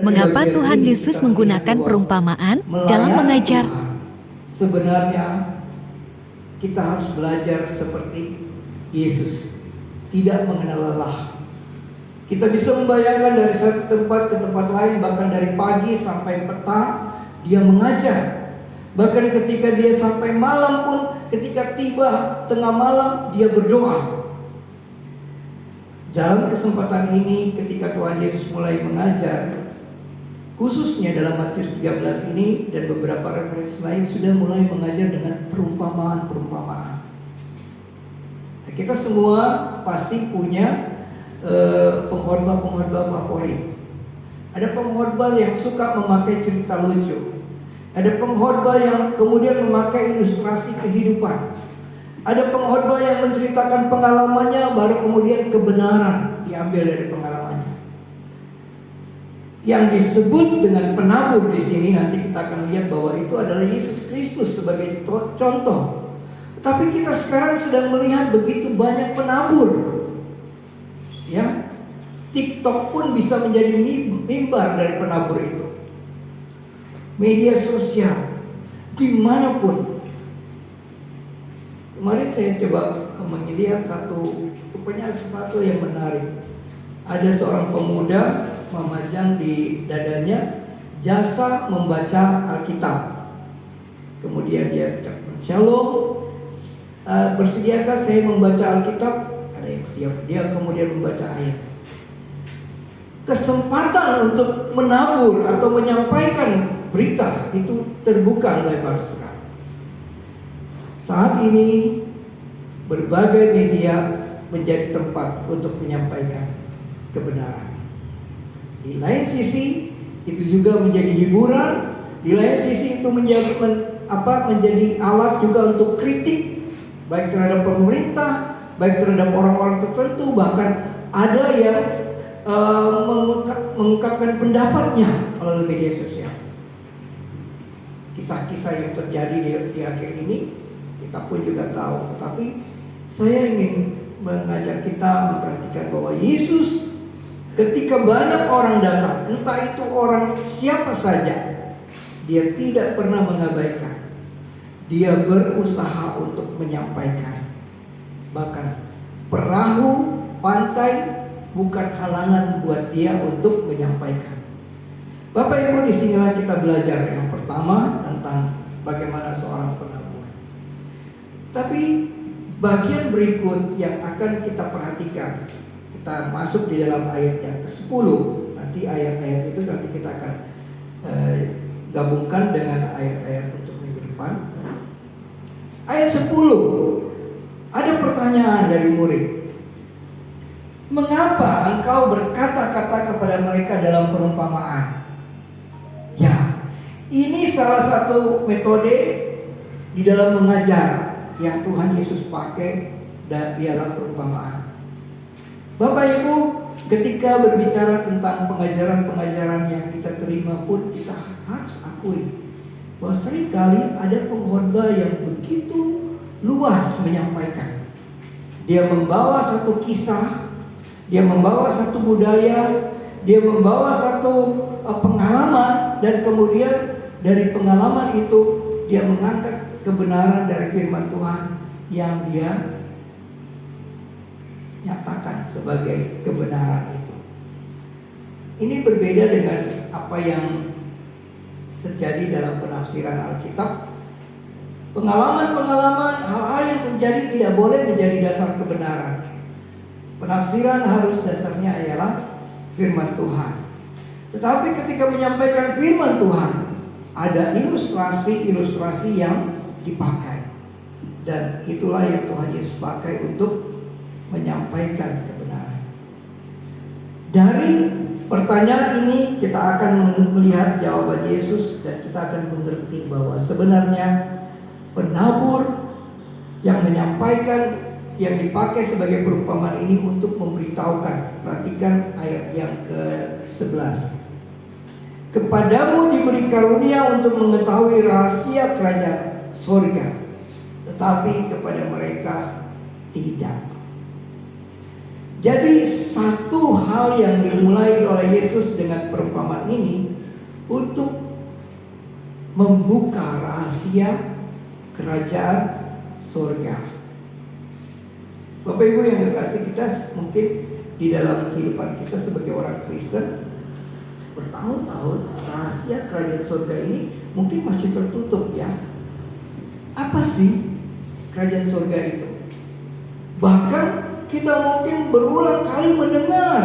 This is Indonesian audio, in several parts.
Mengapa Tuhan Yesus menggunakan perumpamaan dalam mengajar? Sebenarnya kita harus belajar seperti Yesus, tidak mengenal lelah. Kita bisa membayangkan dari satu tempat ke tempat lain, bahkan dari pagi sampai petang dia mengajar. Bahkan ketika dia sampai malam pun, ketika tiba tengah malam dia berdoa. Dalam kesempatan ini ketika Tuhan Yesus mulai mengajar, khususnya dalam Matius 13 ini dan beberapa referensi lain, sudah mulai mengajar dengan perumpamaan-perumpamaan. Nah, kita semua pasti punya pengkhotbah favorit. Ada pengkhotbah yang suka memakai cerita lucu. Ada pengkhotbah yang kemudian memakai ilustrasi kehidupan. Ada pengkhotbah yang menceritakan pengalamannya, baru kemudian kebenaran diambil dari pengalamannya. Yang disebut dengan penabur di sini, nanti kita akan lihat bahwa itu adalah Yesus Kristus sebagai contoh. Tapi kita sekarang sedang melihat begitu banyak penabur. Ya, TikTok pun bisa menjadi mimbar dari penabur itu. Media sosial, dimanapun. Kemarin saya coba melihat sesuatu yang menarik. Ada seorang pemuda memajang di dadanya jasa membaca Alkitab. Kemudian dia ucapkan, "Shalom, bersediakah saya membaca Alkitab?" Ada yang siap. Dia kemudian membaca ayat. Kesempatan untuk menabur atau menyampaikan berita itu terbuka lebar sekali. Saat ini berbagai media menjadi tempat untuk menyampaikan kebenaran. Di lain sisi itu juga menjadi hiburan, di lain sisi itu menjadi alat juga untuk kritik, baik terhadap pemerintah, baik terhadap orang-orang tertentu, bahkan ada yang mengungkapkan pendapatnya melalui media sosial. Kisah-kisah yang terjadi di akhir ini kita pun juga tahu, tapi saya ingin mengajak kita memperhatikan bahwa Yesus ketika banyak orang datang, entah itu orang siapa saja, dia tidak pernah mengabaikan. Dia berusaha untuk menyampaikan. Bahkan perahu, pantai bukan halangan buat dia untuk menyampaikan. Bapak Ibu, disinilah kita belajar yang pertama tentang bagaimana seorang penabur. Tapi bagian berikut yang akan kita perhatikan, kita masuk di dalam ayat yang ke-10. Nanti ayat-ayat itu nanti kita akan gabungkan dengan ayat-ayat untuk minggu depan. Ayat 10, ada pertanyaan dari murid. Mengapa engkau berkata-kata kepada mereka dalam perumpamaan? Ya, ini salah satu metode di dalam mengajar yang Tuhan Yesus pakai dan dalam perumpamaan. Bapak Ibu, ketika berbicara tentang pengajaran-pengajaran yang kita terima pun, kita harus akui bahwa seringkali ada pengkhotbah yang begitu luas menyampaikan. Dia membawa satu kisah, dia membawa satu budaya, dia membawa satu pengalaman, dan kemudian dari pengalaman itu dia mengangkat kebenaran dari firman Tuhan yang dia nyatakan sebagai kebenaran itu. Ini berbeda dengan apa yang terjadi dalam penafsiran Alkitab. Pengalaman-pengalaman, hal-hal yang terjadi tidak boleh menjadi dasar kebenaran. Penafsiran harus dasarnya ialah firman Tuhan. Tetapi ketika menyampaikan firman Tuhan, ada ilustrasi-ilustrasi yang dipakai. Dan itulah yang Tuhan Yesus pakai untuk menyampaikan kebenaran. Dari pertanyaan ini kita akan melihat jawaban Yesus, dan kita akan mengerti bahwa sebenarnya penabur yang menyampaikan, yang dipakai sebagai perumpamaan ini untuk memberitahukan. Perhatikan ayat yang ke-11. Kepadamu diberi karunia untuk mengetahui rahasia kerajaan surga, tetapi kepada mereka tidak. Jadi satu hal yang dimulai oleh Yesus dengan perumpamaan ini untuk membuka rahasia kerajaan surga. Bapak Ibu yang kekasih, kita mungkin di dalam kehidupan kita sebagai orang Kristen bertahun-tahun rahasia kerajaan surga ini mungkin masih tertutup ya. Apa sih kerajaan surga itu? Bahkan kita mungkin berulang kali mendengar,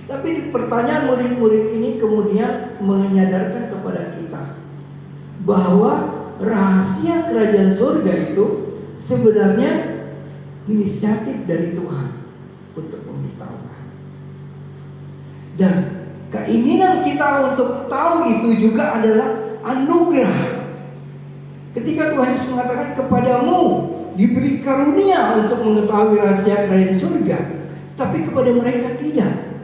tapi pertanyaan murid-murid ini kemudian menyadarkan kepada kita bahwa rahasia kerajaan surga itu sebenarnya inisiatif dari Tuhan untuk memberitahukan. Dan keinginan kita untuk tahu itu juga adalah anugerah. Ketika Tuhan Yesus mengatakan kepadamu diberi karunia untuk mengetahui rahasia kerajaan surga, tapi kepada mereka tidak.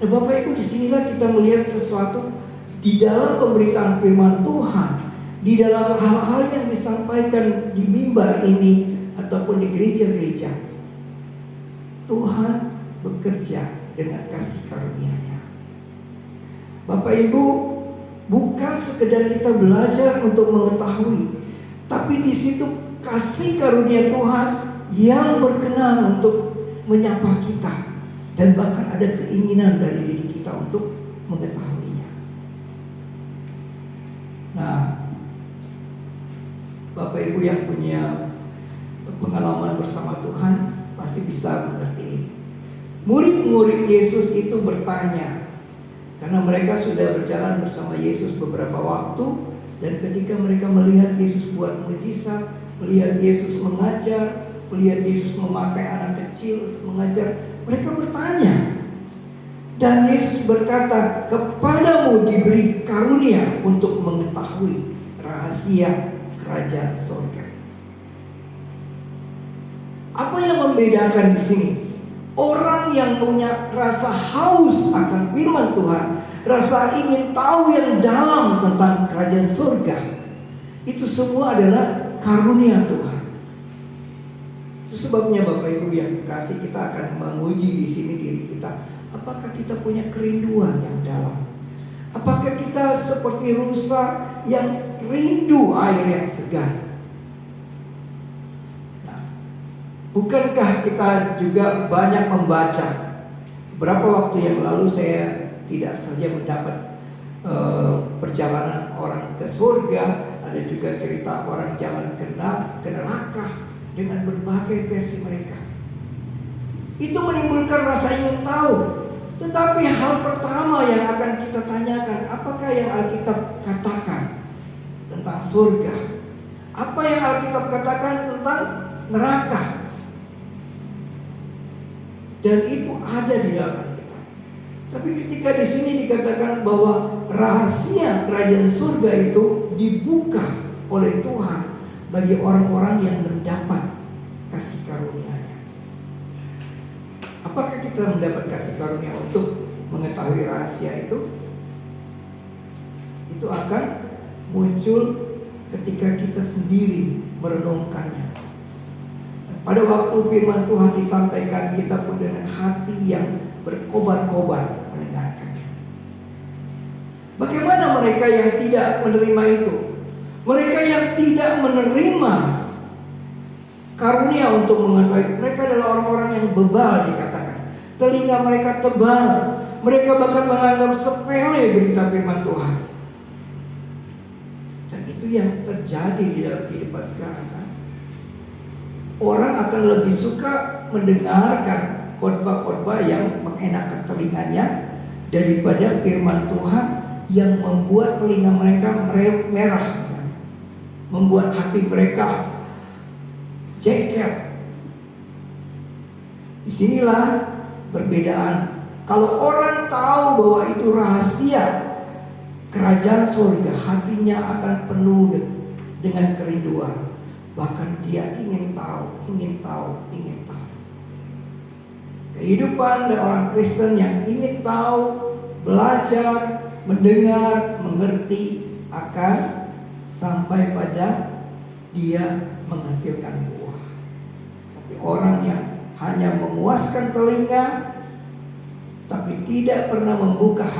Nah, Bapak Ibu, disinilah kita melihat sesuatu di dalam pemberitaan firman Tuhan, di dalam hal-hal yang disampaikan di mimbar ini ataupun di gereja-gereja. Tuhan bekerja dengan kasih karunia-Nya. Bapak Ibu, bukan sekedar kita belajar untuk mengetahui, tapi di situ kasih karunia Tuhan yang berkenan untuk menyapa kita, dan bahkan ada keinginan dari diri kita untuk mengetahuinya. Nah, Bapak Ibu yang punya pengalaman bersama Tuhan pasti bisa mengerti. Murid-murid Yesus itu bertanya, karena mereka sudah berjalan bersama Yesus beberapa waktu, dan ketika mereka melihat Yesus buat mujizat, melihat Yesus mengajar, melihat Yesus memakai anak kecil untuk mengajar, mereka bertanya. Dan Yesus berkata, kepadamu diberi karunia untuk mengetahui rahasia kerajaan surga. Apa yang membedakan di sini? Orang yang punya rasa haus akan firman Tuhan, rasa ingin tahu yang dalam tentang kerajaan surga, itu semua adalah karunia Tuhan. Itu sebabnya Bapak Ibu yang kasih, kita akan menguji di sini diri kita. Apakah kita punya kerinduan yang dalam? Apakah kita seperti rusa yang rindu air yang segar? Bukankah kita juga banyak membaca? Beberapa waktu yang lalu saya tidak saja mendapat perjalanan orang ke surga, ada juga cerita orang jalan ke neraka dengan berbagai versi mereka. Itu menimbulkan rasa ingin tahu. Tetapi hal pertama yang akan kita tanyakan, apakah yang Alkitab katakan tentang surga? Apa yang Alkitab katakan tentang neraka? Dan itu ada di dalam Alkitab. Tapi ketika di sini dikatakan bahwa rahasia kerajaan surga itu dibuka oleh Tuhan bagi orang-orang yang mendapat kasih karunia-Nya. Apakah kita mendapat kasih karunia untuk mengetahui rahasia itu? Itu akan muncul ketika kita sendiri merenungkannya. Pada waktu firman Tuhan disampaikan, kita pun dengan hati yang berkobar-kobar mendengarkannya. Bagaimana mereka yang tidak menerima itu? Mereka yang tidak menerima karunia untuk mengetahui, mereka adalah orang-orang yang bebal dikatakan. Telinga mereka tebal. Mereka bahkan menganggap sepele berita firman Tuhan. Dan itu yang terjadi di dalam kehidupan sekarang. Orang akan lebih suka mendengarkan khotbah-khotbah yang mengenakan telinganya daripada firman Tuhan yang membuat telinga mereka merah, misalnya. Membuat hati mereka jengkel. Disinilah perbedaan. Kalau orang tahu bahwa itu rahasia kerajaan surga, hatinya akan penuh dengan kerinduan. Bahkan dia ingin tahu, ingin tahu, ingin tahu. Kehidupan dari orang Kristen yang ingin tahu, belajar, mendengar, mengerti akan sampai pada dia menghasilkan buah. Tapi orang yang hanya memuaskan telinga tapi tidak pernah membuka hati,